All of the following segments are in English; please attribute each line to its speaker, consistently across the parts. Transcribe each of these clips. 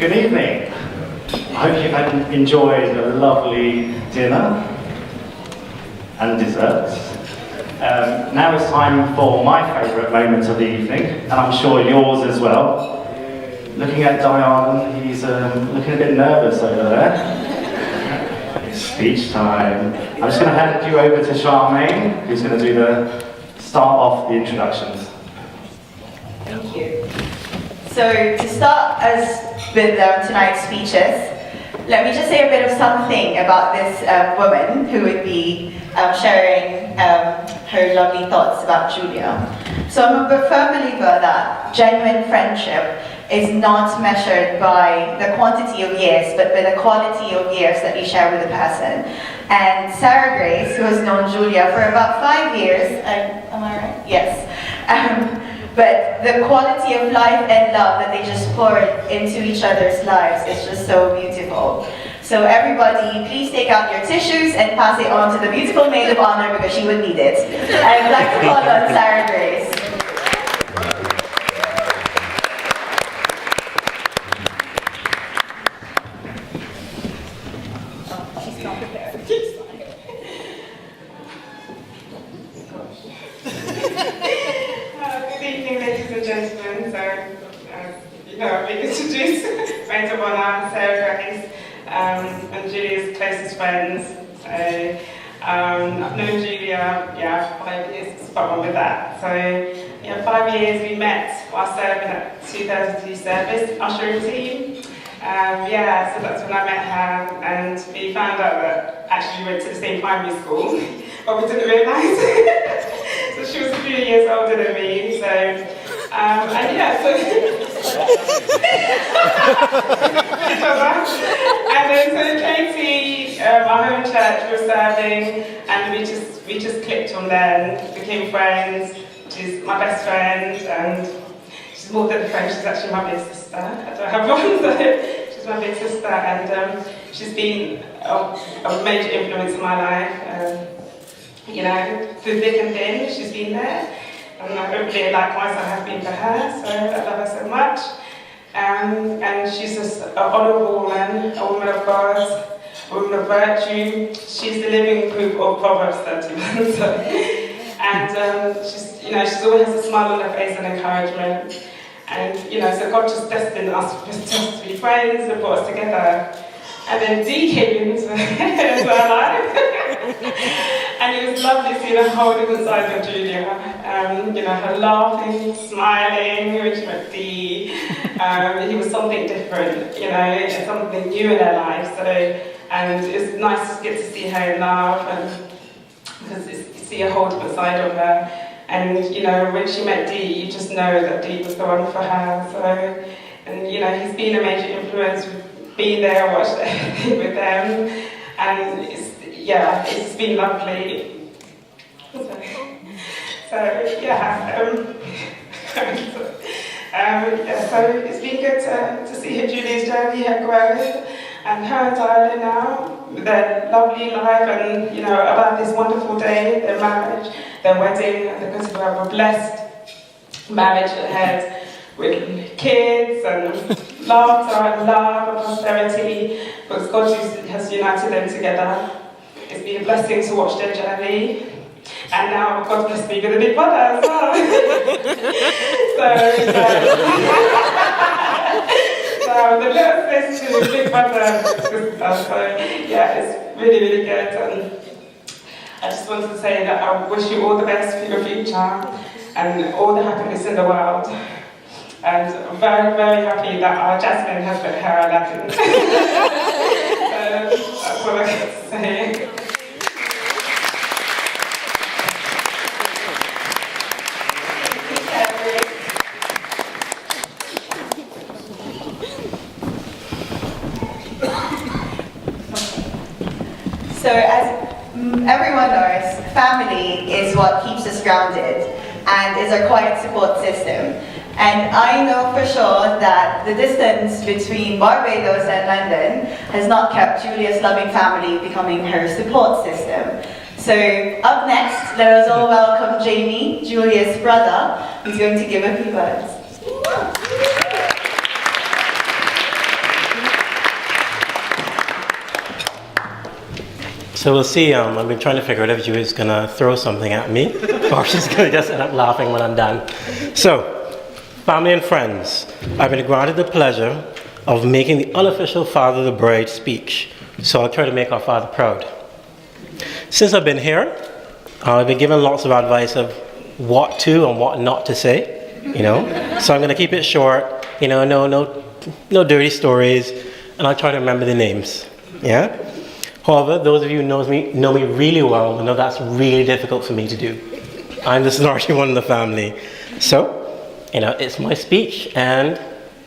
Speaker 1: Good evening. I hope you've enjoyed a lovely dinner and desserts. Now it's time for my favourite moment of the evening, and I'm sure yours as well. Looking at Diane, he's looking a bit nervous over there. It's speech time. I'm just going to hand you over to Charmaine, who's going to do start off the introductions.
Speaker 2: Thank you. So to start with tonight's speeches, let me just say a bit of something about this woman who would be sharing her lovely thoughts about Julia. So I'm a firm believer that genuine friendship is not measured by the quantity of years, but by the quality of years that you share with a person. And Sarah Grace, who has known Julia for about 5 years, am I right? Yes. But the quality of life and love that they just poured into each other's lives is just so beautiful. So everybody, please take out your tissues and pass it on to the beautiful maid of honor because she would need it. I'd like to call on Sarah Grace. Oh, she's not prepared.
Speaker 3: Good evening, ladies and gentlemen. So, I've been introduced, friends of honor, Sarah Grace, and Julia's closest friends. So, I've known Julia, 5 years, spot on with that. So, 5 years we met while serving at 2002 service, ushering team. So that's when I met her, and we found out that actually we went to the same primary school, but we didn't realise. So she was a few years older than me, so and then so Katie, our home church, was serving, and we just clicked on then, became friends. She's my best friend, and she's more than a friend, she's actually my big sister. I don't have one, so she's my big sister, and she's been a major influence in my life. Through thick and thin, she's been there, and hopefully likewise I have been for her, so I love her so much. And she's just an honourable woman, a woman of God, a woman of virtue. She's the living proof of Proverbs 31. She's always has a smile on her face and encouragement. And so God just destined us just to be friends and brought us together. And then Dee came into our life. And it was lovely seeing her holding the side of Julia. Her laughing, smiling when she met Dee. He was something different, and something new in her life. So, and it's nice to get to see her in love, and because you see a holding the side of her. And when she met Dee, you just know that Dee was the one for her. So, and he's been a major influence. Being there, watched everything with them, and it's been lovely. So it's been good to see her Julia's journey, her growth, and her darling now, their lovely life, and about this wonderful day, their marriage, their wedding, and they're going to have a blessed marriage ahead. With kids and laughter and love and prosperity, because God has united them together. It's been a blessing to watch their journey, and now God blessed me with a big brother as well. So the little sis to the big brother, it's really, really good. And I just wanted to say that I wish you all the best for your future and all the happiness in the world. And I'm very, very happy that our Jasmine has put her Aladdin. That's what I got to say.
Speaker 2: So as everyone knows, family is what keeps us grounded and is our quiet support system. And I know for sure that the distance between Barbados and London has not kept Julia's loving family becoming her support system. So up next, let us all welcome Jamie, Julia's brother, who's going to give a few words.
Speaker 4: So we'll see. I've been trying to figure out if Julia's gonna throw something at me or she's gonna just end up laughing when I'm done. So, family and friends, I've been granted the pleasure of making the unofficial father of the bride speech. So I'll try to make our father proud. Since I've been here, I've been given lots of advice of what to and what not to say, you know. So I'm gonna keep it short, you know, no dirty stories, and I'll try to remember the names, yeah? However, those of you who know me really well will know that's really difficult for me to do. I'm the snarky one in the family. So, you know, it's my speech and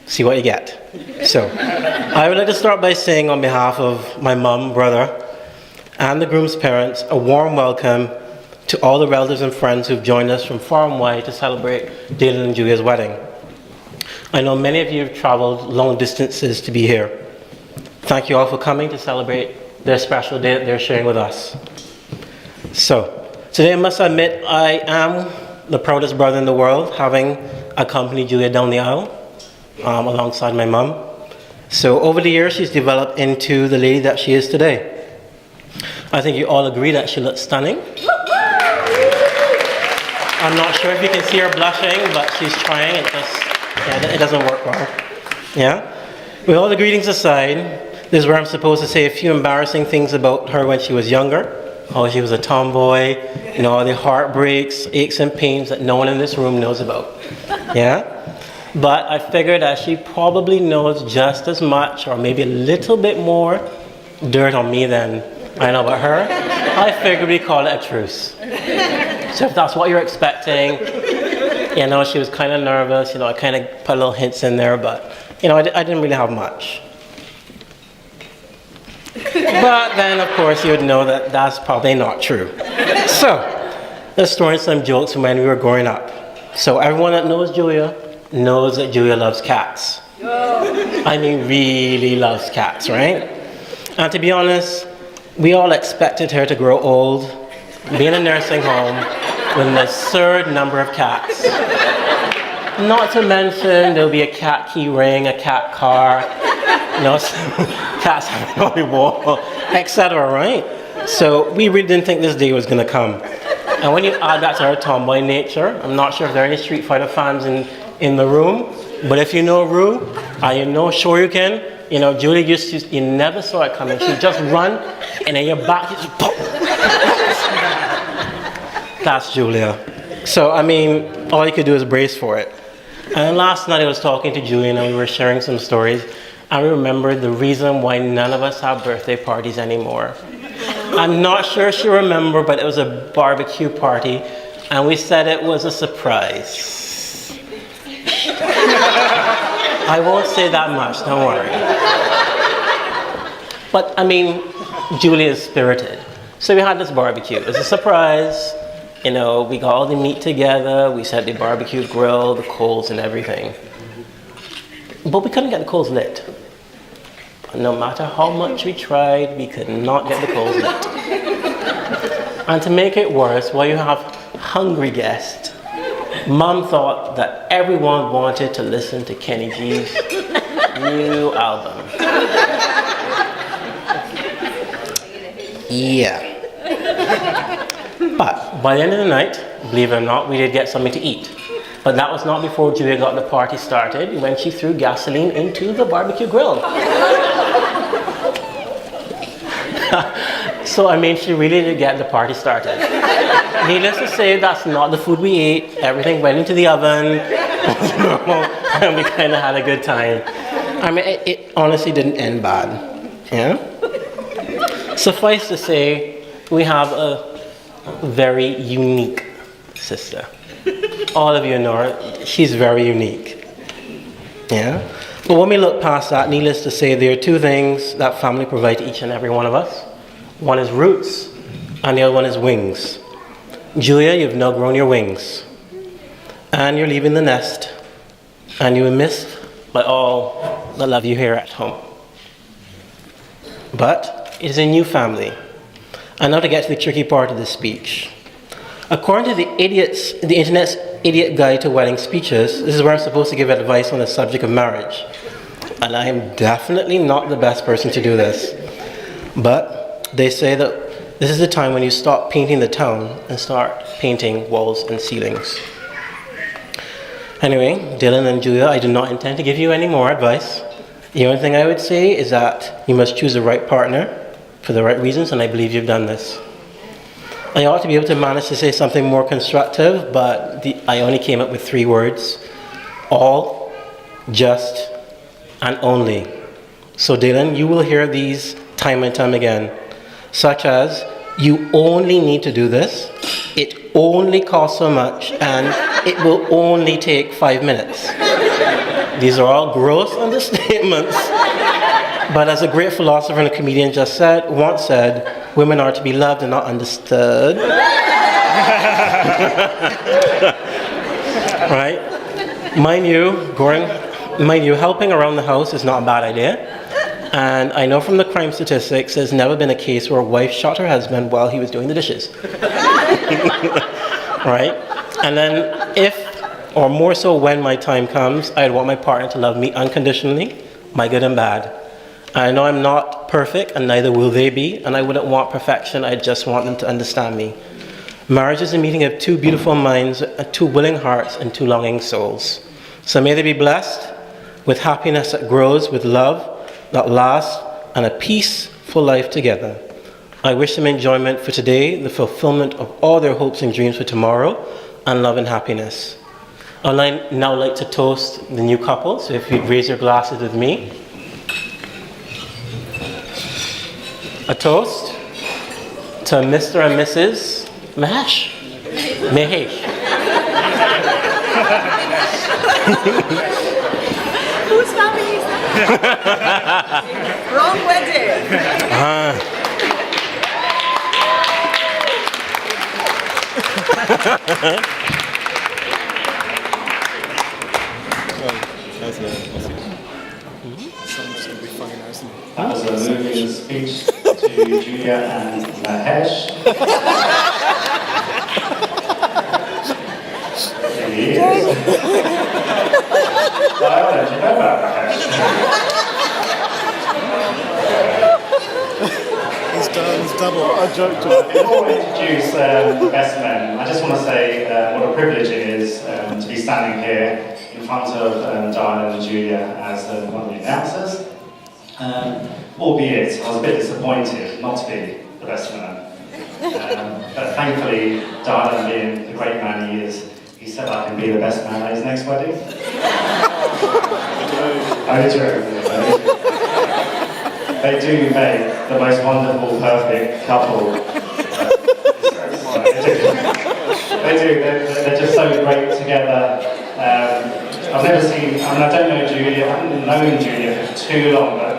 Speaker 4: see what you get. So, I would like to start by saying on behalf of my mum, brother, and the groom's parents, a warm welcome to all the relatives and friends who've joined us from far and wide to celebrate Dylan and Julia's wedding. I know many of you have traveled long distances to be here. Thank you all for coming to celebrate their special day that they're sharing with us. So, today I must admit I am the proudest brother in the world, having accompanied Julia down the aisle alongside my mum. So over the years she's developed into the lady that she is today. I think you all agree that she looks stunning. I'm not sure if you can see her blushing, but she's trying. It doesn't work well. Yeah? With all the greetings aside, this is where I'm supposed to say a few embarrassing things about her when she was younger. Oh, she was a tomboy, you know, all the heartbreaks, aches and pains that no one in this room knows about. Yeah? But I figured that she probably knows just as much or maybe a little bit more dirt on me than I know about her. I figured we call it a truce. So if that's what you're expecting, you know, she was kind of nervous, you know, I kind of put little hints in there, but, you know, I didn't really have much. But then, of course, you would know that that's probably not true. So, let's throw in some jokes from when we were growing up. So everyone that knows Julia knows that Julia loves cats. I mean, really loves cats, right? And to be honest, we all expected her to grow old, be in a nursing home with an absurd number of cats. Not to mention there'll be a cat key ring, a cat car, you know, cats having on the wall, etc., right? So we really didn't think this day was going to come. And when you add that to her tomboy nature, I'm not sure if there are any Street Fighter fans in the room, but if you know Rue, and you know Shoryuken, you know, Julie used to, you never saw it coming. She'd just run, and then your back, you just pop. That's Julia. So, I mean, all you could do is brace for it. And then last night I was talking to Julian and we were sharing some stories. I remembered the reason why none of us have birthday parties anymore. I'm not sure she remembered, but it was a barbecue party and we said it was a surprise. I won't say that much, don't worry. But I mean, Julia is spirited. So we had this barbecue. It was a surprise. You know, we got all the meat together, we set the barbecue grill, the coals and everything. But we couldn't get the coals lit. No matter how much we tried, we could not get the coals lit. And to make it worse, while you have hungry guests, Mom thought that everyone wanted to listen to Kenny G's new album. Yeah. But by the end of the night, believe it or not, we did get something to eat. But that was not before Julia got the party started when she threw gasoline into the barbecue grill. So I mean, she really did get the party started. Needless to say, that's not the food we ate. Everything went into the oven, and we kind of had a good time. I mean, it honestly didn't end bad. Yeah? Suffice to say, we have a very unique sister. All of you know her, she's very unique. Yeah? But when we look past that, needless to say, there are two things that family provide to each and every one of us. One is roots, and the other one is wings. Julia, you've now grown your wings. And you're leaving the nest, and you are missed by all that love you here at home. But it is a new family. And now to get to the tricky part of the speech. According to the Internet's Idiot Guide to Wedding Speeches, this is where I'm supposed to give advice on the subject of marriage. And I am definitely not the best person to do this. But they say that This is the time when you stop painting the town and start painting walls and ceilings. Anyway, Dylan and Julia, I do not intend to give you any more advice. The only thing I would say is that you must choose the right partner for the right reasons, and I believe you've done this. I ought to be able to manage to say something more constructive, but I only came up with 3 words: all, just, and only. So Dylan, you will hear these time and time again, such as, you only need to do this, it only costs so much, and it will only take 5 minutes. These are all gross understatements, but as a great philosopher and a comedian once said, women are to be loved and not understood. Right? Mind you, helping around the house is not a bad idea. And I know from the crime statistics, there's never been a case where a wife shot her husband while he was doing the dishes. Right? And then or more so when my time comes, I'd want my partner to love me unconditionally, my good and bad. I know I'm not perfect, and neither will they be, and I wouldn't want perfection, I just want them to understand me. Marriage is a meeting of 2 beautiful minds, 2 willing hearts, and 2 longing souls. So may they be blessed with happiness that grows, with love that lasts, and a peaceful life together. I wish them enjoyment for today, the fulfillment of all their hopes and dreams for tomorrow, and love and happiness. I'd now like to toast the new couple, so if you'd raise your glasses with me. A toast to Mr. and Mrs. Mahesh.
Speaker 2: Whose family is that? Wrong wedding.
Speaker 1: That was a moving speech to Julia and Mahesh. There he is. Why don't you know about Mahesh?
Speaker 5: He's double. I joked.
Speaker 1: Before we introduce the best men, I just want to say what a privilege it is to be standing here in front of Diana and Julia as one of the announcers. Albeit, I was a bit disappointed not to be the best man. But thankfully, Diana, being the great man he is, he said I can be the best man at his next wedding. Oh, true. They do make the most wonderful, perfect couple. They do. They're just so great together. I've never seen, I don't know Julia, I haven't known Julia for too long, but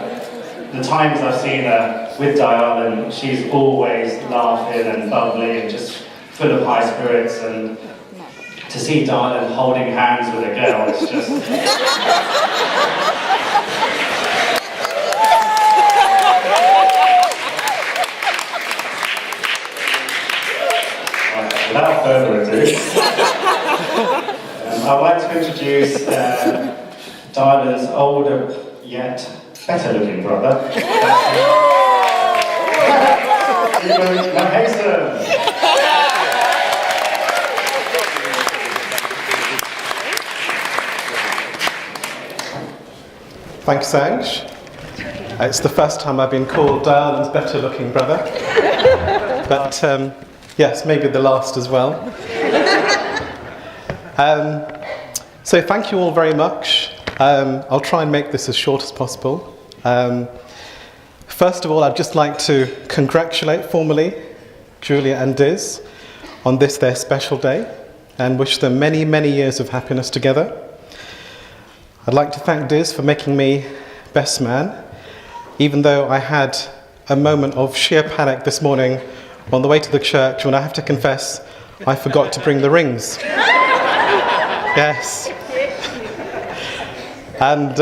Speaker 1: the times I've seen her with Diana, she's always laughing and bubbly and just full of high spirits, and to see Diana holding hands with a girl, it's just... Without further ado, I'd like to introduce Diana's older yet better looking brother, Stephen Maheson.
Speaker 5: Thanks, Sanj. It's the first time I've been called Diana's better looking brother. But yes, maybe the last as well. So thank you all very much. I'll try and make this as short as possible. First of all, I'd just like to congratulate formally Julia and Diz on this their special day and wish them many, many years of happiness together. I'd like to thank Diz for making me best man, even though I had a moment of sheer panic this morning on the way to the church when I have to confess I forgot to bring the rings. Yes. And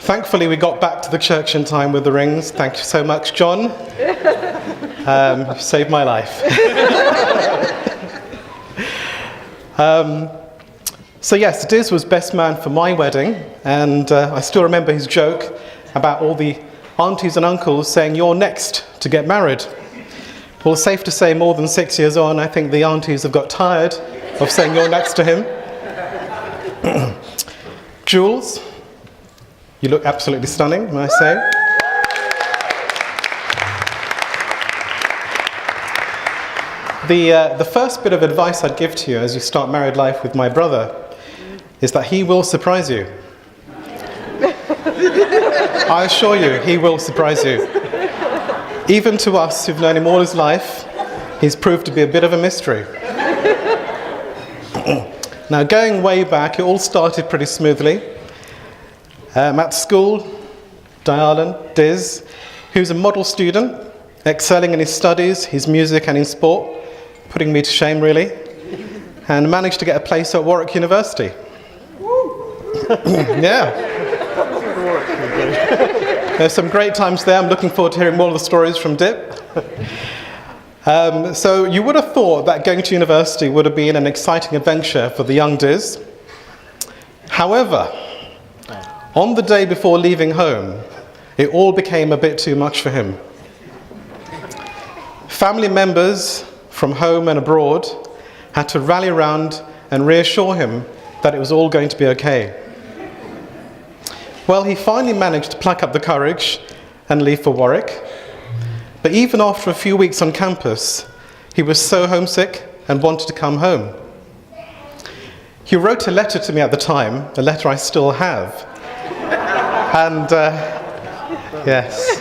Speaker 5: thankfully we got back to the church in time with the rings. Thank you so much, John. You saved my life. So yes, Diz was best man for my wedding, and I still remember his joke about all the aunties and uncles saying, "You're next to get married." Well, safe to say, more than 6 years on, I think the aunties have got tired of saying, "You're next to him." Jules, you look absolutely stunning, may I say. The first bit of advice I'd give to you as you start married life with my brother is that he will surprise you. I assure you, he will surprise you. Even to us who've known him all his life, he's proved to be a bit of a mystery. Now, going way back, it all started pretty smoothly. At school, Dialan, Diz, he was a model student, excelling in his studies, his music and in sport, putting me to shame really, and managed to get a place at Warwick University. Yeah. There's some great times there. I'm looking forward to hearing more of the stories from Dip. So you would have thought that going to university would have been an exciting adventure for the young Diz. However, on the day before leaving home, it all became a bit too much for him. Family members from home and abroad had to rally around and reassure him that it was all going to be okay. Well, he finally managed to pluck up the courage and leave for Warwick. But even after a few weeks on campus, he was so homesick and wanted to come home. He wrote a letter to me at the time, a letter I still have. And, yes.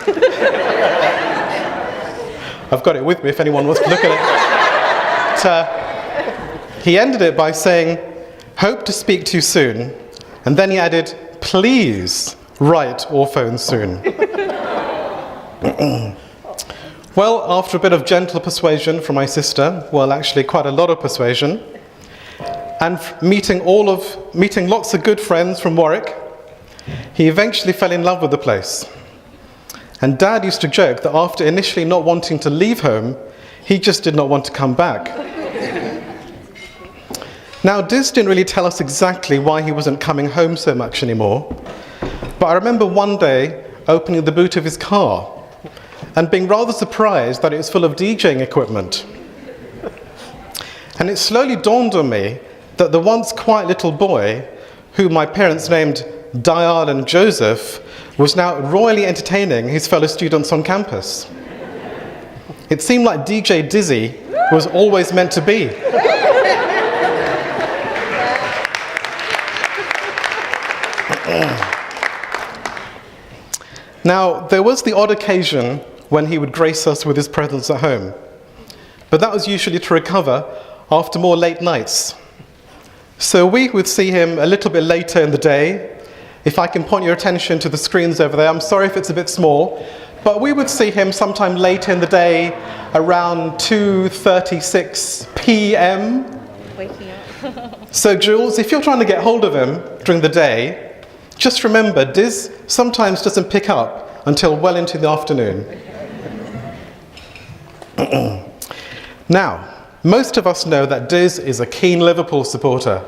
Speaker 5: I've got it with me if anyone wants to look at it. But, he ended it by saying, "Hope to speak to you soon." And then he added, "Please write or phone soon." Well, after a bit of gentle persuasion from my sister, well, actually quite a lot of persuasion, and meeting lots of good friends from Warwick, he eventually fell in love with the place. And Dad used to joke that after initially not wanting to leave home, he just did not want to come back. Now, Diz didn't really tell us exactly why he wasn't coming home so much anymore, but I remember one day opening the boot of his car and being rather surprised that it was full of DJing equipment. And it slowly dawned on me that the once quiet little boy, whom my parents named Dialan Joseph, was now royally entertaining his fellow students on campus. It seemed like DJ Dizzy was always meant to be. Now, there was the odd occasion when he would grace us with his presence at home, but that was usually to recover after more late nights. So we would see him a little bit later in the day. If I can point your attention to the screens over there, I'm sorry if it's a bit small, but we would see him sometime later in the day, around 2:36 p.m.
Speaker 6: Waking up.
Speaker 5: So Jules, if you're trying to get hold of him during the day, just remember, Diz sometimes doesn't pick up until well into the afternoon. Now, most of us know that Diz is a keen Liverpool supporter.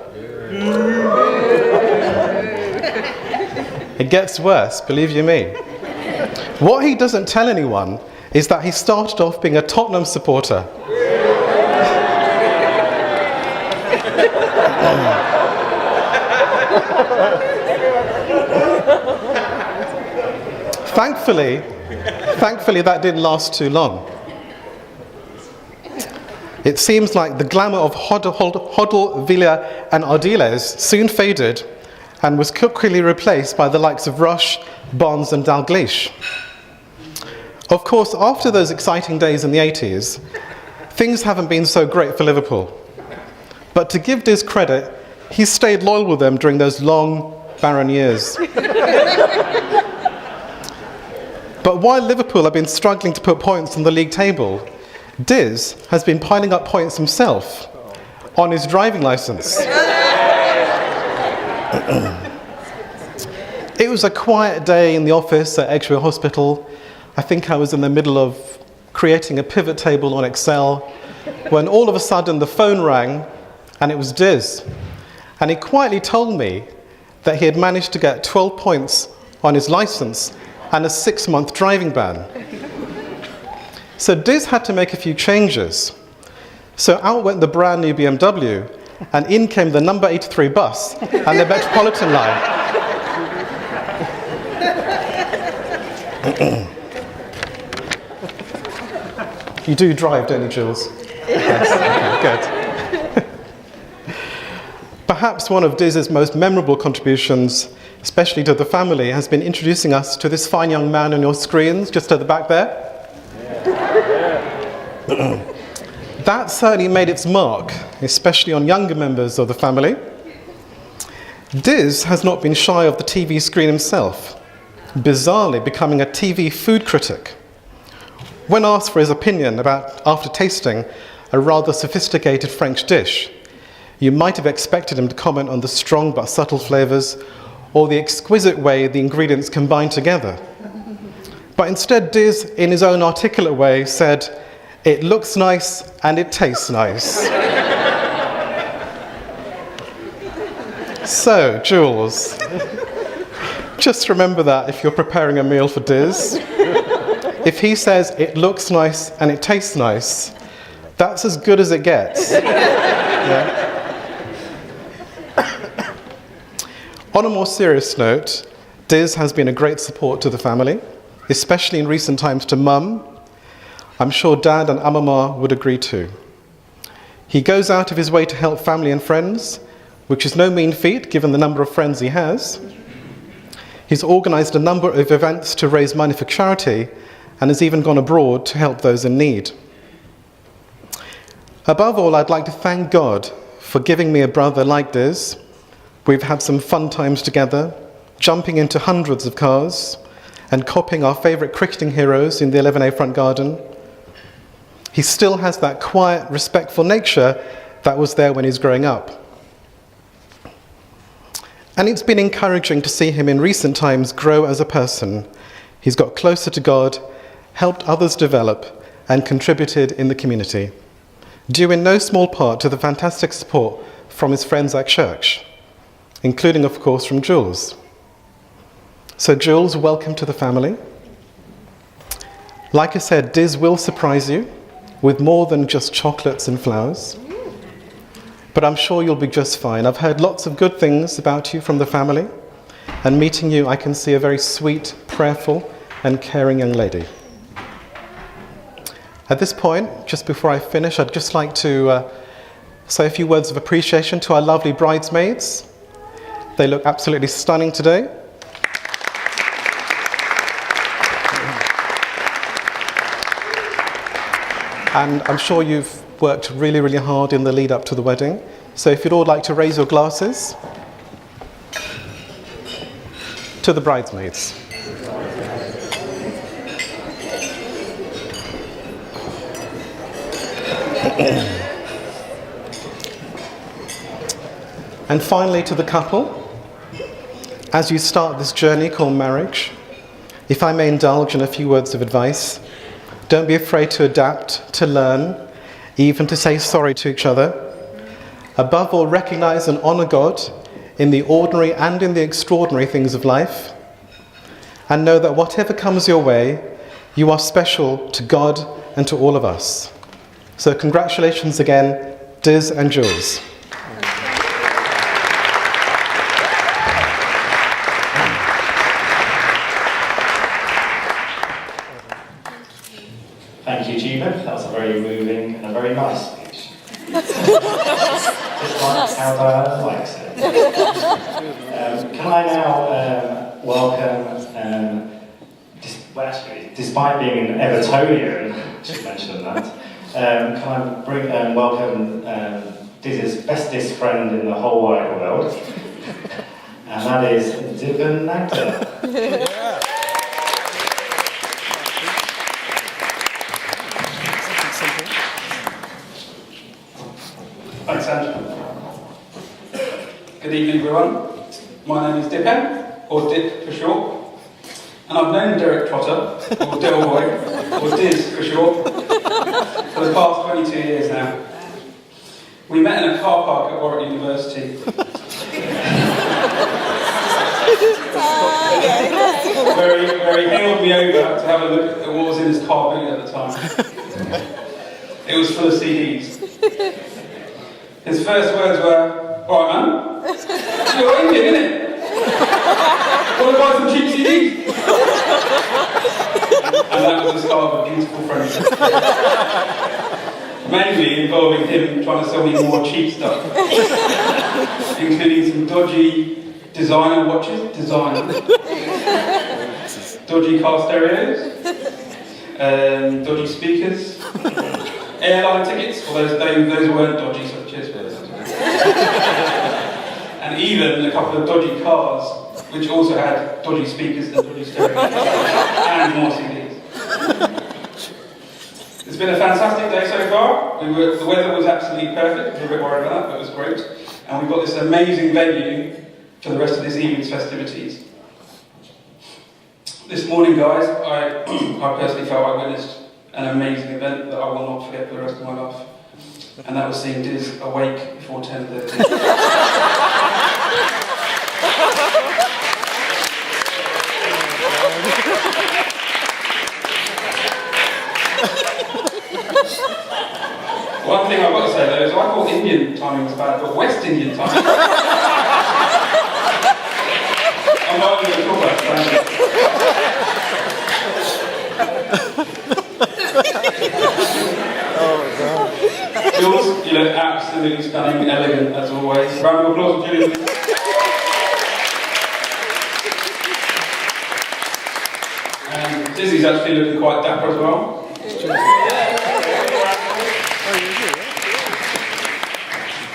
Speaker 5: It gets worse, believe you me. What he doesn't tell anyone is that he started off being a Tottenham supporter. Thankfully that didn't last too long. It seems like the glamour of Hoddle, Villa and Ardiles soon faded and was quickly replaced by the likes of Rush, Bonds and Dalglish. Of course, after those exciting days in the 80s, things haven't been so great for Liverpool. But to give Diz credit, he stayed loyal with them during those long, barren years. But while Liverpool have been struggling to put points on the league table, Diz has been piling up points himself on his driving licence. It was a quiet day in the office at Edgware Hospital. I think I was in the middle of creating a pivot table on Excel when all of a sudden the phone rang and it was Diz. And he quietly told me that he had managed to get 12 points on his licence and a 6-month driving ban. So Diz had to make a few changes. So out went the brand new BMW, and in came the number 83 bus and the Metropolitan line. You do drive, don't you, Jules? Yes. Okay, good. Perhaps one of Diz's most memorable contributions, especially to the family, has been introducing us to this fine young man on your screens, just at the back there. That certainly made its mark, especially on younger members of the family. Diz has not been shy of the TV screen himself, bizarrely becoming a TV food critic. When asked for his opinion about, after tasting a rather sophisticated French dish, you might have expected him to comment on the strong but subtle flavours or the exquisite way the ingredients combine together. But instead, Diz, in his own articulate way, said, "It looks nice and it tastes nice." So, Jules, just remember that if you're preparing a meal for Diz. If he says it looks nice and it tastes nice, that's as good as it gets. Yeah. On a more serious note, Diz has been a great support to the family, especially in recent times to Mum. I'm sure Dad and Amama would agree too. He goes out of his way to help family and friends, which is no mean feat given the number of friends he has. He's organised a number of events to raise money for charity and has even gone abroad to help those in need. Above all, I'd like to thank God for giving me a brother like Diz. We've had some fun times together, jumping into hundreds of cars and copying our favourite cricketing heroes in the 11A front garden. He still has that quiet, respectful nature that was there when he's growing up. And it's been encouraging to see him in recent times grow as a person. He's got closer to God, helped others develop, and contributed in the community, due in no small part to the fantastic support from his friends at church, including, of course, from Jules. So Jules, welcome to the family. Like I said, Diz will surprise you with more than just chocolates and flowers. But I'm sure you'll be just fine. I've heard lots of good things about you from the family, and meeting you, I can see a very sweet, prayerful, and caring young lady. At this point, just before I finish, I'd just like to say a few words of appreciation to our lovely bridesmaids. They look absolutely stunning today. And I'm sure you've worked really, really hard in the lead up to the wedding. So if you'd all like to raise your glasses to the bridesmaids. And finally to the couple. As you start this journey called marriage, if I may indulge in a few words of advice, don't be afraid to adapt, to learn, even to say sorry to each other. Above all, recognize and honor God in the ordinary and in the extraordinary things of life. And know that whatever comes your way, you are special to God and to all of us. So congratulations again, Diz and Jules.
Speaker 1: Thank you, Jeeva. That was a very moving and a very nice speech. Just like how Diana likes it. Can I now welcome, despite being an Evertonian, should mention that, can I bring and welcome Diz's bestest friend in the whole wide world, and that is Dipan Nagda.
Speaker 7: Thanks, Andrew. Good evening, everyone. My name is Dipan, or Dip for short, and I've known Derek Trotter, or Delboy, or Diz for short, for the past 22 years now. We met in a car park at Warwick University. where he hailed me over to have a look at what was in his car boot at the time. It was full of CDs. His first words were, "Right, man, you're Indian, innit? Want to buy some cheap CDs?" And that was the start of a beautiful friendship. Mainly involving him trying to sell me more cheap stuff, including some dodgy designer watches, dodgy car stereos, dodgy speakers, airline tickets, although those weren't dodgy, so cheers for those. And even a couple of dodgy cars, which also had dodgy speakers and dodgy stereos, and more CDs. It's been a fantastic day so far. The weather was absolutely perfect. We were a bit worried about that, but it was great. And we've got this amazing venue for the rest of this evening's festivities. This morning, guys, I personally felt I witnessed an amazing event that I will not forget for the rest of my life. And that was seeing Diz awake before 10:30. One thing I've got to say though is I thought Indian timing was bad, but West Indian timing. I'm not going to talk about that. Jules, you look absolutely stunning, elegant as always. Round of applause for Julian. And Dizzy's actually looking quite dapper as well.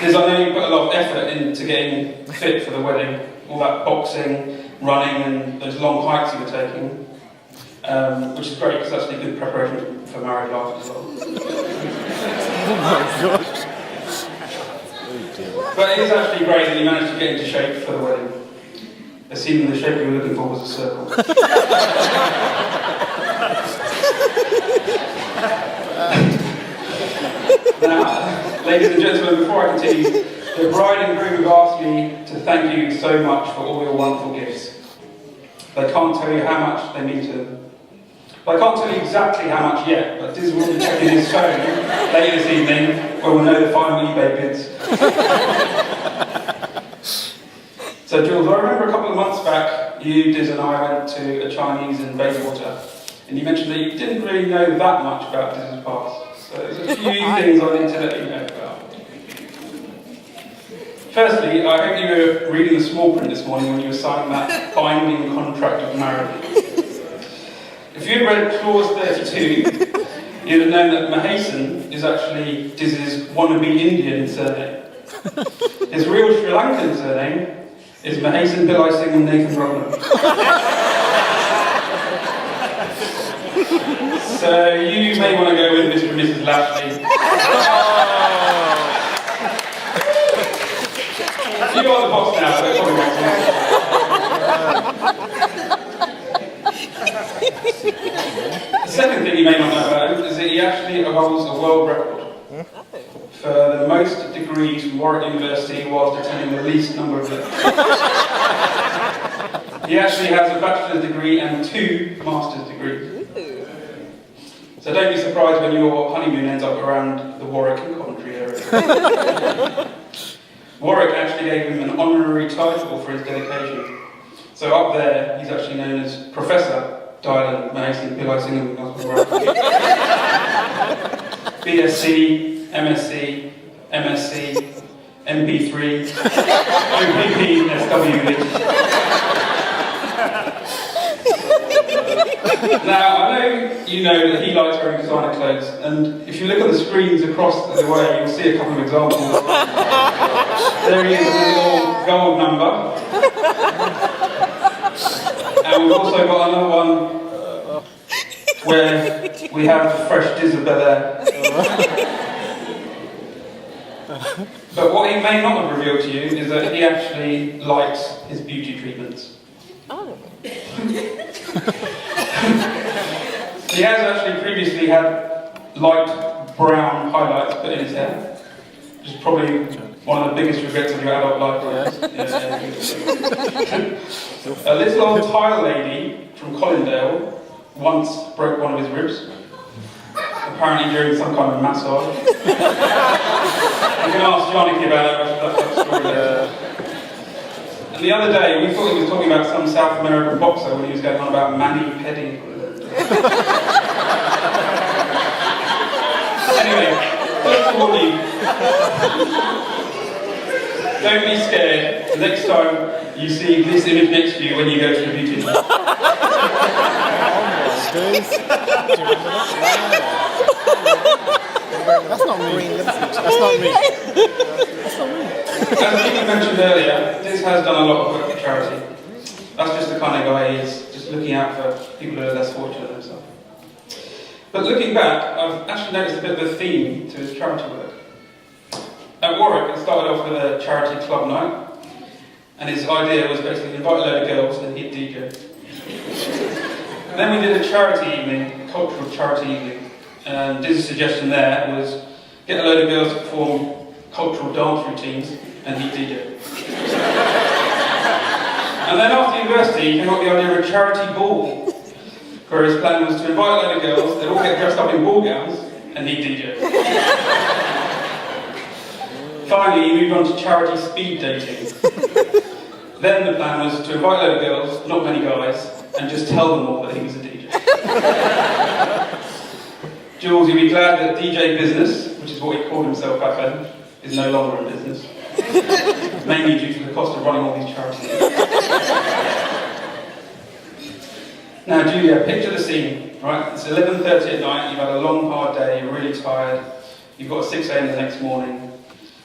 Speaker 7: Liz, I know you put a lot of effort into getting fit for the wedding. All that boxing, running, and those long hikes you were taking. Which is great, because that's actually good preparation for married life as well.
Speaker 8: Oh my gosh.
Speaker 7: But it is actually great that you managed to get into shape for the wedding. Assuming the shape you were looking for was a circle. Now, ladies and gentlemen, before I continue, the bride and groom have asked me to thank you so much for all your wonderful gifts. They can't tell you how much they mean to them. But I can't tell you exactly how much yet, but Diz will be checking his phone later this evening where we'll know the final eBay bids. So Jules, I remember a couple of months back, you, Diz and I went to a Chinese in Bayswater, and you mentioned that you didn't really know that much about Diz's past. So there's a few things I need to let you know about. Firstly, I hope you were reading the small print this morning when you were signing that binding contract of marriage. If you'd read clause 32, you'd have known that Mahesan is actually Diz's wannabe Indian surname. His real Sri Lankan surname is Mahesan Pillai Singh and Nathan Rodman. So you may want to go with Mr. and Mrs. Lashley. You are the boss now, so it probably makes sense. The second thing you may not know about him is that he actually holds a world record for the most degrees from Warwick University whilst attending the least number of them. He actually has a bachelor's degree and 2 master's degrees. So don't be surprised when your honeymoon ends up around the Warwick and Coventry area. Warwick actually gave him an honorary title for his dedication. So up there, he's actually known as Professor Dylan Mahesan Pillai Singh BSc, MSc, MSc, MP3, OPP, SWE. Now, I know you know that he likes wearing designer clothes, and if you look at the screens across the way, you'll see a couple of examples. There he is with a little gold number. And we've also got another one where we have the fresh Isabella. But what he may not have revealed to you is that he actually likes his beauty treatments.
Speaker 6: Oh.
Speaker 7: He has actually previously had light brown highlights put in his hair, which is probably One of the biggest regrets of your adult life, right? Yeah. A little old tile lady from Colindale once broke one of his ribs, apparently during some kind of massage. You can ask Johnny about that story later. And the other day, we thought he was talking about some South American boxer when he was going on about mani-pedi. Anyway, just warning. Don't be scared the next time you see this image next to you when you go to a beauty.
Speaker 8: That's not me. That's not me.
Speaker 7: As Stephen mentioned earlier, Diz has done a lot of work for charity. That's just the kind of guy he is, just looking out for people who are less fortunate than himself. But looking back, I've actually noticed a bit of a theme to his charity work. At Warwick, it started off with a charity club night, and his idea was basically invite a load of girls and he'd DJ. And then we did a charity evening, a cultural charity evening, and Diz's suggestion there was get a load of girls to perform cultural dance routines and he'd DJ. And then after university, he came up with the idea of a charity ball, where his plan was to invite a load of girls, they'd all get dressed up in ball gowns, and he'd DJ. Finally, he moved on to charity speed dating. Then the plan was to invite a load of girls, not many guys, and just tell them all that he was a DJ. Jules, you'll be glad that DJ business, which is what he called himself back then, is no longer in business. Mainly due to the cost of running all these charities. Now, Julia, picture the scene, right? It's 11:30 at night, you've had a long, hard day, you're really tired, you've got 6 a.m. the next morning,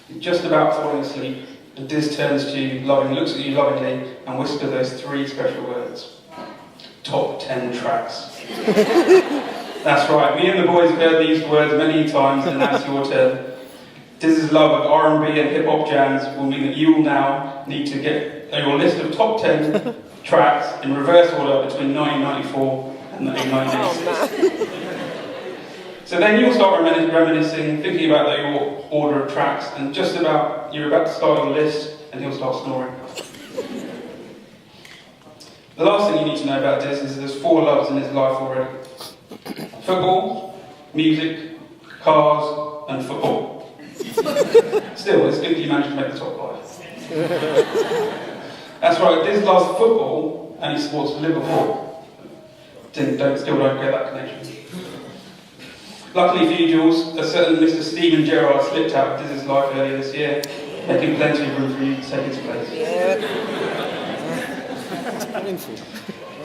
Speaker 7: you're just about falling asleep, and Diz turns to you, looks at you lovingly, and whispers those 3 special words. Top 10 tracks. That's right, me and the boys have heard these words many times, and that's your turn. Diz's love of R&B and hip-hop jams will mean that you will now need to get your list of top 10 tracks in reverse order between 1994 and 1996. So then you'll start reminiscing, thinking about your order of tracks, and just about, you're about to start your list, and he'll start snoring. The last thing you need to know about Diz is there's 4 loves in his life already. Football, music, cars, and football. Still, it's good that you managed to make the top 5. That's right, Diz loves football and he supports Liverpool. Still don't get that connection. Luckily for you, Jules, a certain Mr. Stephen Gerrard slipped out of Diz's life earlier this year, making plenty of room for you to take his place.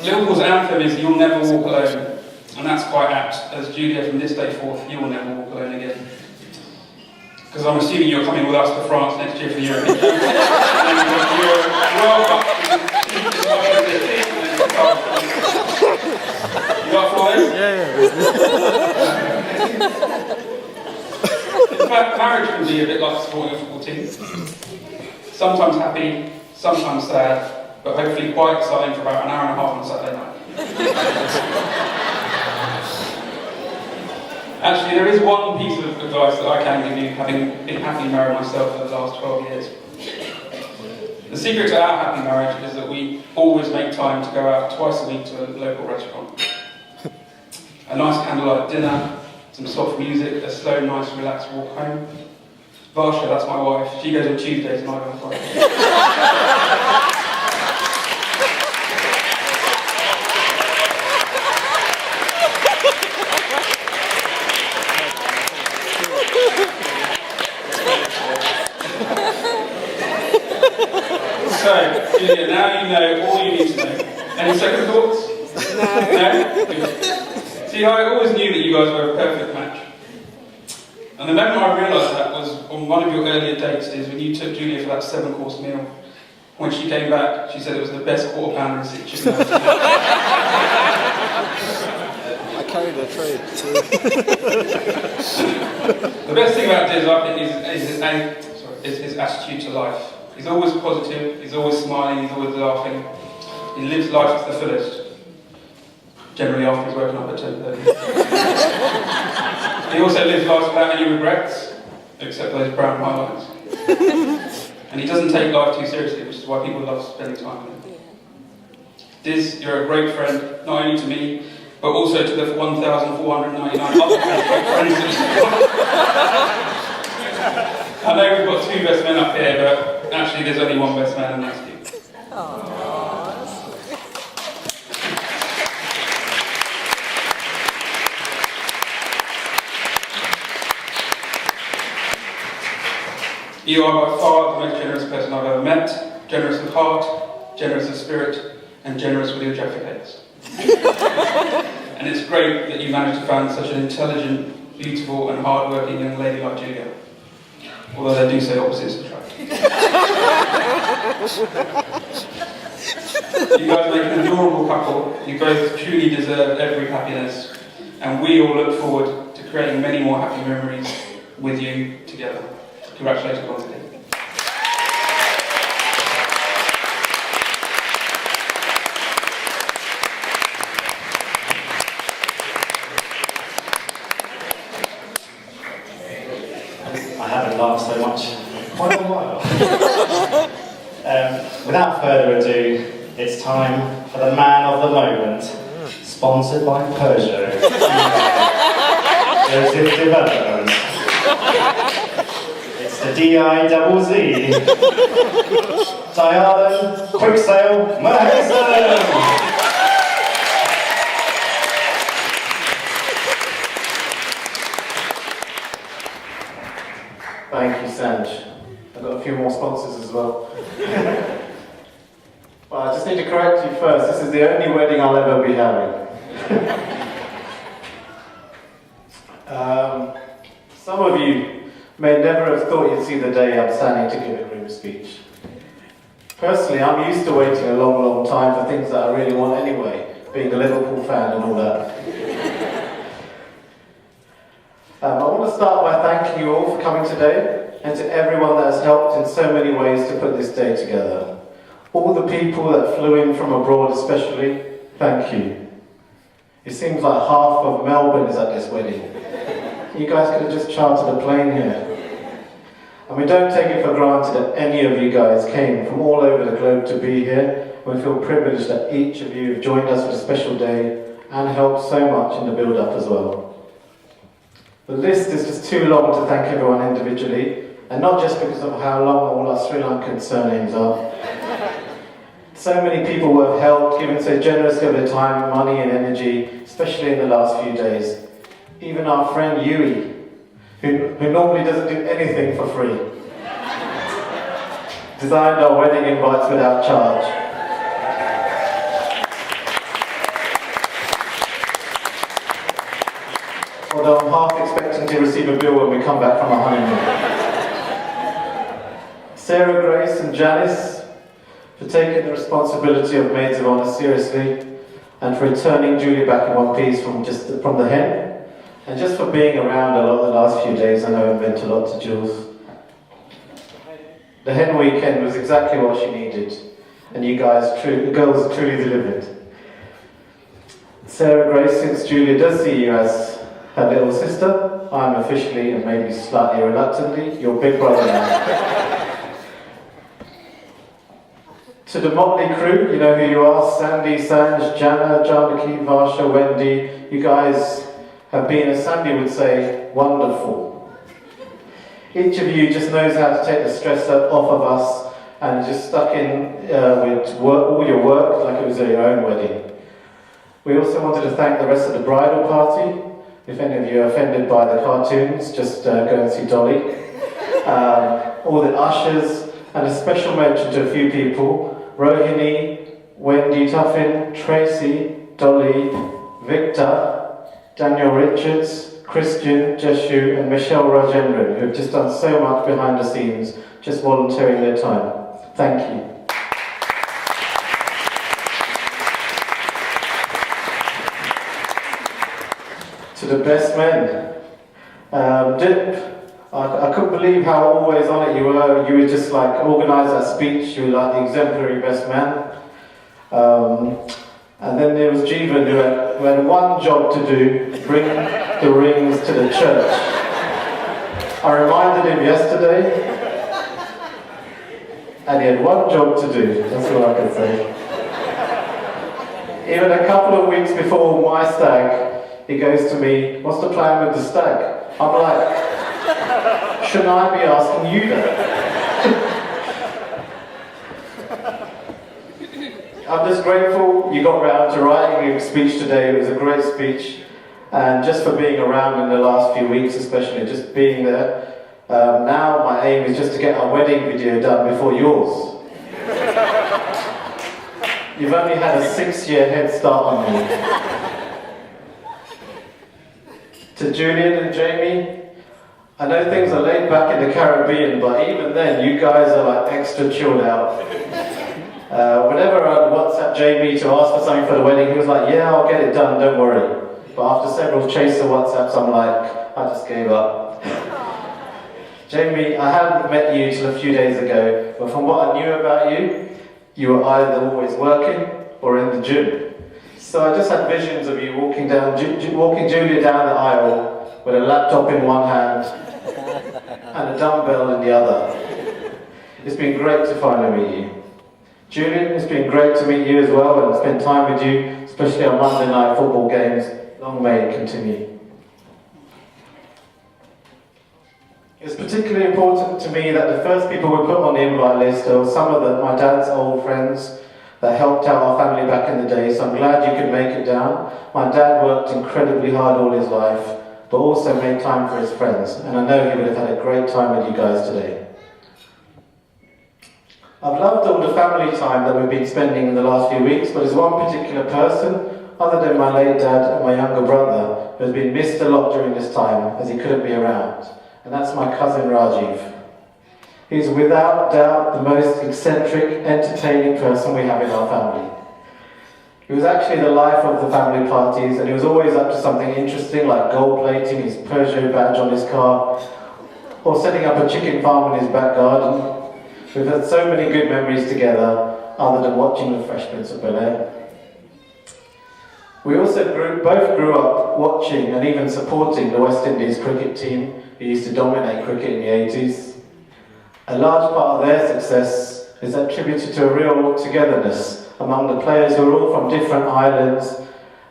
Speaker 7: Liverpool's anthem is "You'll Never Walk Alone," and that's quite apt, as Julia from this day forth, you will never walk alone again. Because I'm assuming you're coming with us to France next year for the European Games. You up for this? In fact, marriage can be a bit like supporting a football team. Sometimes happy, sometimes sad, but hopefully quite exciting for about an hour and a half on a Saturday night. Actually, there is one piece of advice that I can give you, having been happily married myself for the last 12 years. The secret to our happy marriage is that we always make time to go out twice a week to a local restaurant. A nice candlelight dinner, some soft music, a slow, nice, relaxed walk home. Varsha, that's my wife, she goes on Tuesdays and I go on Fridays. So, Julia, now you know all you need to know. Any second thoughts? No? Good. See, I always knew that you guys were a perfect match. And the moment I realised that was on one of your earlier dates, is when you took Julia for that 7-course meal. When she came back, she said it was the best quarter pounder and sick chicken I've ever had.
Speaker 8: I carried a tray.
Speaker 7: The best thing about Diz, I think, is his attitude to life. He's always positive, he's always smiling, he's always laughing. He lives life to the fullest. Generally after he's woken up at 10:30. He also lives life without any regrets, except those brown highlights. And he doesn't take life too seriously, which is why people love spending time with him. Diz, you're a great friend, not only to me, but also to the 1,499 other friends that I know we've got two best men up here, but actually there's only one best man, and that's you. You are by far the most generous person I've ever met. Generous of heart, generous of spirit, and generous with your traffic aids. And it's great that you managed to find such an intelligent, beautiful, and hard-working young lady like Julia. Although they do say opposites attract. You guys make an adorable couple. You both truly deserve every happiness. And we all look forward to creating many more happy memories with you together. Congratulations once again.
Speaker 1: I haven't laughed so much in quite a while. Without further ado, it's time for the man of the moment, sponsored by Peugeot. Joseph Development. It's the DIZZ. Diardon Quicksale Mason.
Speaker 9: Thank you, Sanj. I've got a few more sponsors as well. But I just need to correct you first. This is the only wedding I'll ever be having. Some of you may never have thought you'd see the day I'm standing to give a group speech. Personally, I'm used to waiting a long, long time for things that I really want anyway, being a Liverpool fan and all that. I want to start by thanking you all for coming today, and to everyone that has helped in so many ways to put this day together. All the people that flew in from abroad especially, thank you. It seems like half of Melbourne is at this wedding. You guys could have just chartered a plane here. And we don't take it for granted that any of you guys came from all over the globe to be here. We feel privileged that each of you have joined us for a special day and helped so much in the build-up as well. The list is just too long to thank everyone individually, and not just because of how long all our Sri Lankan surnames are. So many people who have helped, given so generously of their time, money and energy, especially in the last few days. Even our friend Yui, who normally doesn't do anything for free, designed our wedding invites without charge. Although I'm half expecting to receive a bill when we come back from our honeymoon. Sarah, Grace and Janice, for taking the responsibility of maids of honour seriously, and for returning Julie back in one piece from the hen, and just for being around a lot the last few days. I know it meant a lot to Jules. The hen weekend was exactly what she needed, and you guys, the girls truly delivered. Sarah, Grace, since Julia does see you as her little sister, I'm officially, and maybe slightly reluctantly, your big brother now. To the motley crew, you know who you are: Sandy, Sanj, Jana, Janaki, Varsha, Wendy. You guys have been, as Sandy would say, wonderful. Each of you just knows how to take the stress off of us and just stuck in with all your work like it was your own wedding. We also wanted to thank the rest of the bridal party. If any of you are offended by the cartoons, just go and see Dolly. All the ushers, and a special mention to a few people: Rohini, Wendy Tuffin, Tracy, Dolly, Victor, Daniel Richards, Christian, Jeshu and Michelle Rajendran, who have just done so much behind the scenes, just volunteering their time. Thank you. To the best men. Dip, I couldn't believe how always on it you were. You were just like organised that speech. You were like the exemplary best man. And then there was Jeevan, who had one job to do: bring the rings to the church. I reminded him yesterday, and he had one job to do, that's all I can say. Even a couple of weeks before my stag, he goes to me, what's the plan with the stag? I'm like, shouldn't I be asking you that? I'm just grateful you got round to writing your speech today. It was a great speech, and just for being around in the last few weeks especially, just being there. Now my aim is just to get our wedding video done before yours. You've only had a 6-year head start on me. To Julian and Jamie, I know things are laid back in the Caribbean, but even then you guys are like extra chilled out. Whenever I'd WhatsApp Jamie to ask for something for the wedding, he was like, yeah, I'll get it done, don't worry. But after several chaser WhatsApps, I'm like, I just gave up. Jamie, I hadn't met you till a few days ago, but from what I knew about you, you were either always working or in the gym. So I just had visions of you walking Julia down the aisle with a laptop in one hand and a dumbbell in the other. It's been great to finally meet you. Julian, it's been great to meet you as well and spend time with you, especially on Monday night football games. Long may it continue. It's particularly important to me that the first people we put on the invite list are some of my dad's old friends that helped out our family back in the day, so I'm glad you could make it down. My dad worked incredibly hard all his life, but also made time for his friends, and I know he would have had a great time with you guys today. I've loved all the family time that we've been spending in the last few weeks, but there's one particular person, other than my late dad and my younger brother, who has been missed a lot during this time as he couldn't be around, and that's my cousin Rajiv. He's without doubt the most eccentric, entertaining person we have in our family. He was actually the life of the family parties, and he was always up to something interesting like gold plating his Peugeot badge on his car, or setting up a chicken farm in his back garden. We've had so many good memories together, other than watching The Fresh Prince of Bel-Air. We also both grew up watching and even supporting the West Indies cricket team, who used to dominate cricket in the 80s. A large part of their success is attributed to a real togetherness among the players who are all from different islands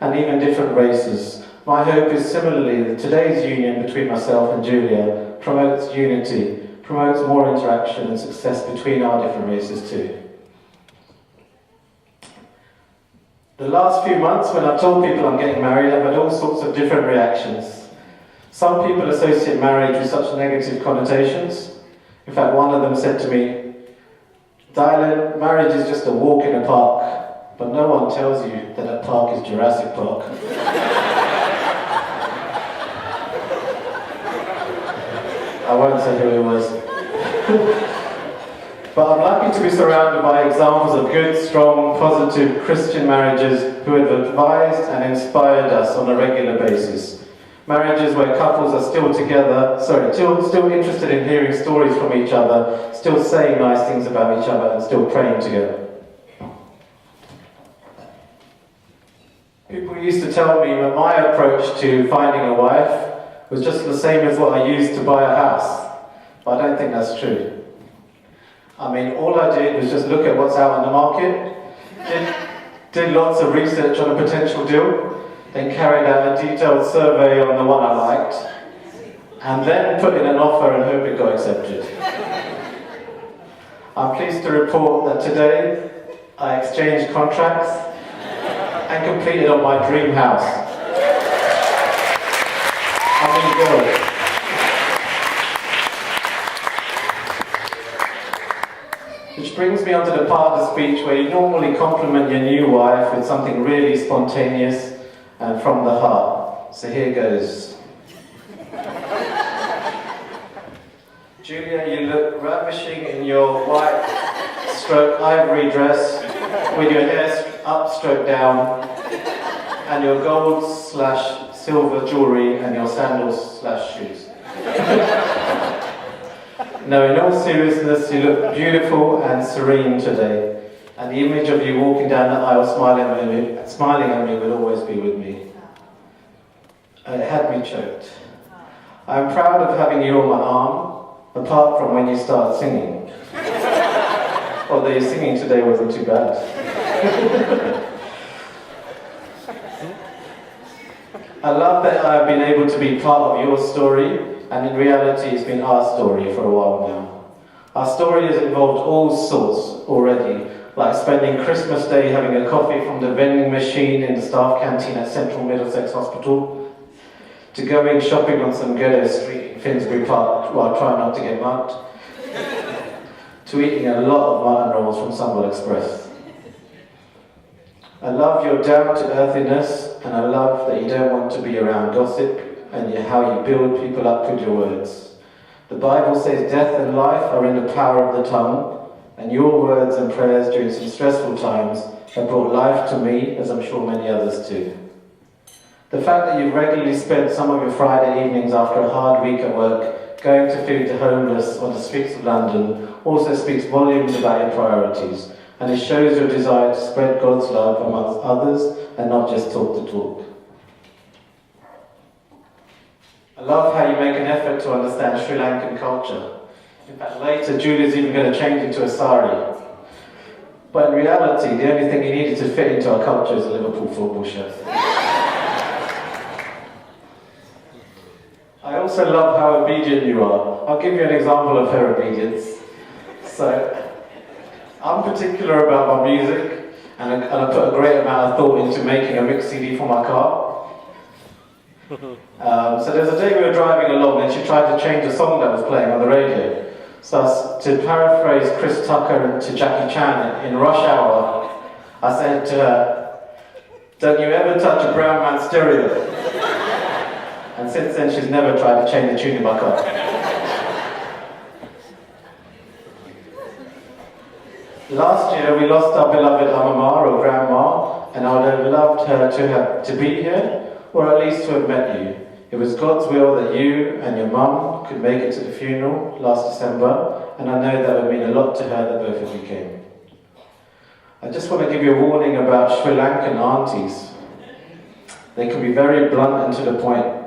Speaker 9: and even different races. My hope is similarly that today's union between myself and Julia promotes unity, promotes more interaction and success between our different races too. The last few months when I've told people I'm getting married, I've had all sorts of different reactions. Some people associate marriage with such negative connotations. In fact, one of them said to me, Dylan, marriage is just a walk in a park, but no one tells you that that park is Jurassic Park. I won't say who it was. But I'm lucky to be surrounded by examples of good, strong, positive Christian marriages who have advised and inspired us on a regular basis. Marriages where couples are still together, still interested in hearing stories from each other, still saying nice things about each other, and still praying together. People used to tell me that my approach to finding a wife was just the same as what I used to buy a house, but I don't think that's true. I mean, all I did was just look at what's out on the market, did lots of research on a potential deal, then carried out a detailed survey on the one I liked, and then put in an offer and hope it got accepted. I'm pleased to report that today I exchanged contracts and completed on my dream house. I'm in God. Which brings me on to the part of the speech where you normally compliment your new wife with something really spontaneous and from the heart. So here goes. Julia, you look ravishing in your white stroke ivory dress with your hair up stroke down and your gold/silver jewellery and your sandals/shoes. No, in all seriousness, you look beautiful and serene today, and the image of you walking down the aisle smiling at me will always be with me. It had me choked. I'm proud of having you on my arm, apart from when you start singing. although your singing today wasn't too bad. I love that I've been able to be part of your story, and in reality it's been our story for a while now. Our story has involved all sorts already, like spending Christmas Day having a coffee from the vending machine in the staff canteen at Central Middlesex Hospital, to going shopping on some ghetto street in Finsbury Park while trying not to get mugged, to eating a lot of mutton rolls from Sunwell Express. I love your down-to-earthiness, and I love that you don't want to be around gossip, and how you build people up with your words. The Bible says death and life are in the power of the tongue, and your words and prayers during some stressful times have brought life to me, as I'm sure many others too. The fact that you've regularly spent some of your Friday evenings after a hard week at work going to feed the homeless on the streets of London also speaks volumes about your priorities, and it shows your desire to spread God's love amongst others and not just talk the talk. I love how you make an effort to understand Sri Lankan culture. In fact, later Julie's even going to change into a sari. But in reality, the only thing you needed to fit into our culture is a Liverpool football shirt. I also love how obedient you are. I'll give you an example of her obedience. So, I'm particular about my music, and I put a great amount of thought into making a mix CD for my car. So there's a day we were driving along and she tried to change a song that was playing on the radio. So to paraphrase Chris Tucker to Jackie Chan in Rush Hour, I said to her, "Don't you ever touch a brown man's stereo." And since then she's never tried to change the tune in my car. Last year we lost our beloved Amama, or Grandma, and I would have loved her to be here, or at least to have met you. It was God's will that you and your mum could make it to the funeral last December, and I know that would mean a lot to her that both of you came. I just want to give you a warning about Sri Lankan aunties. They can be very blunt and to the point.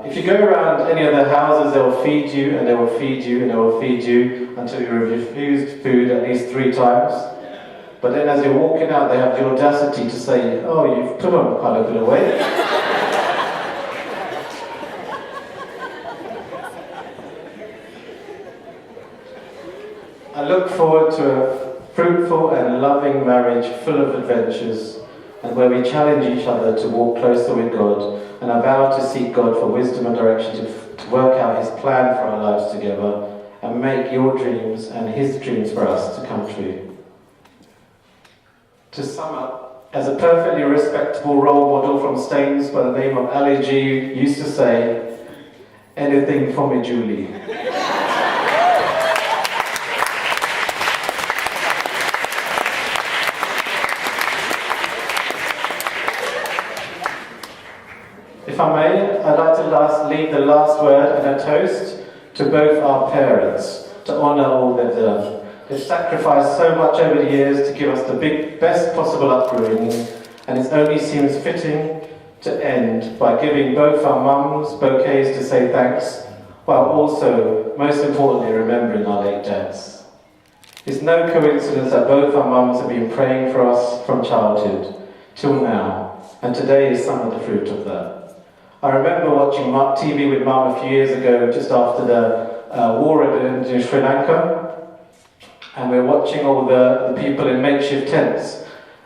Speaker 9: If you go around any of their houses, they will feed you, and they will feed you, and they will feed you until you have refused food at least 3 times. But then as you're walking out, they have the audacity to say, "Oh, you've put on quite a bit of weight." I look forward to a fruitful and loving marriage full of adventures, and where we challenge each other to walk closer with God, and I vow to seek God for wisdom and direction to work out His plan for our lives together, and make your dreams and His dreams for us to come true. To sum up, as a perfectly respectable role model from Staines by the name of Ali G used to say, "Anything for me, Julie." If I may, I'd like to leave the last word and a toast to both our parents, to honour all they've done. They've sacrificed so much over the years to give us the best possible upbringing, and it only seems fitting to end by giving both our mums bouquets to say thanks, while also, most importantly, remembering our late dads. It's no coincidence that both our mums have been praying for us from childhood till now, and today is some of the fruit of that. I remember watching TV with Mum a few years ago, just after the war in Sri Lanka, and we were watching all the people in makeshift tents,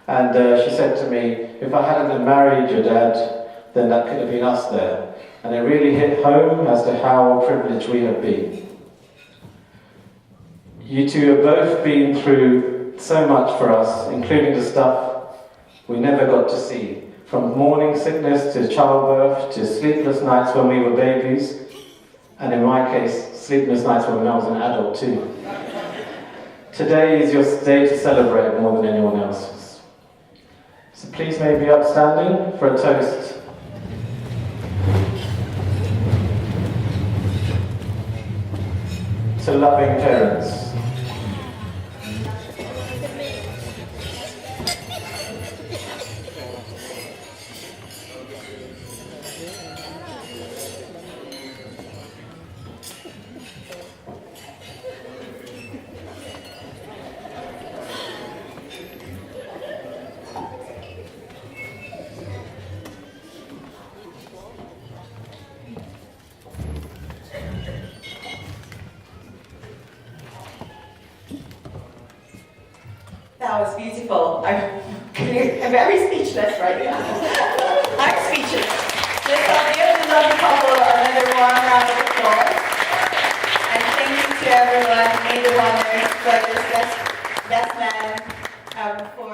Speaker 9: and she said to me, "If I hadn't married your dad, then that could have been us there." And it really hit home as to how privileged we have been. You two have both been through so much for us, including the stuff we never got to see. From morning sickness to childbirth to sleepless nights when we were babies, and in my case, sleepless nights when I was an adult too. Today is your day to celebrate more than anyone else's. So please may be upstanding for a toast. To loving parents.
Speaker 2: That was beautiful. I'm very speechless right now. I'm speechless. Let's give the lovely couple another warm round of applause. And thank you to everyone, May the Wonders, for this best man for